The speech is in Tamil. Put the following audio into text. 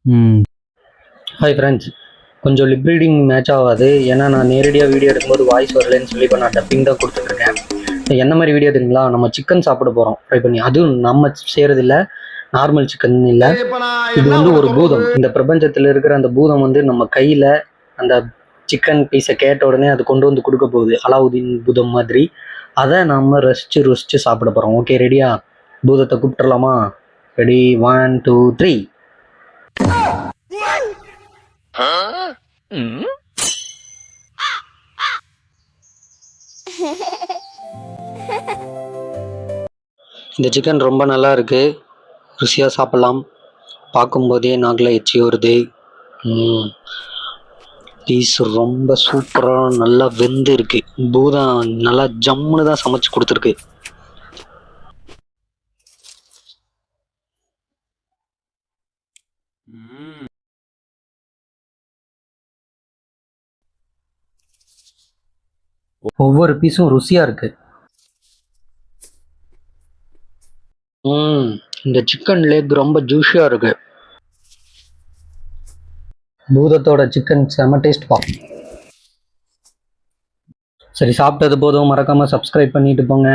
ம். ஹாய் ஃப்ரெண்ட்ஸ், கொஞ்சம் லிப் ரீடிங் மேட்ச் ஆகாது. ஏன்னா நான் நேரடியாக வீடியோ எடுக்கும்போது வாய்ஸ் வரலன்னு சொல்லி இப்போ நான் டப்பிங் தான் கொடுத்துட்ருக்கேன். என்ன மாதிரி வீடியோ தெரியுங்களா? நம்ம சிக்கன் சாப்பிட போகிறோம் ட்ரை பண்ணி. அதுவும் நம்ம செய்கிறதில்ல, நார்மல் சிக்கன் இல்லை. இது வந்து ஒரு பூதம். இந்த பிரபஞ்சத்தில் இருக்கிற அந்த பூதம் வந்து நம்ம கையில் அந்த சிக்கன் பீஸை கேட்ட உடனே அது கொண்டு வந்து கொடுக்க போகுது. அலாவுதீன் பூதம் மாதிரி. அதை நம்ம ரசித்து சாப்பிட போகிறோம். ஓகே, ரெடியா? பூதத்தை கூப்பிட்டுடலாமா? ரெடி, 1 2 3. இந்த சிக்கன் ரொம்ப நல்லா இருக்கு, ருசியாக சாப்பிட்லாம். பார்க்கும்போதே நாக்கில் எச்சி வருது. பீஸ் ரொம்ப சூப்பராக நல்லா வெந்து இருக்கு. பூதம் நல்லா ஜம்முன்னு தான் சமைச்சு கொடுத்துருக்கு. ஒவ்வொரு பீஸும் ருசியா இருக்கு. இந்த சிக்கன் லெக் ரொம்ப ஜூஷியா இருக்கு. பூதத்தோட சிக்கன் செம டேஸ்ட் பா. சரி, சாப்பிட்டது போதும். மறக்காம சப்ஸ்கிரைப் பண்ணிட்டு போங்க.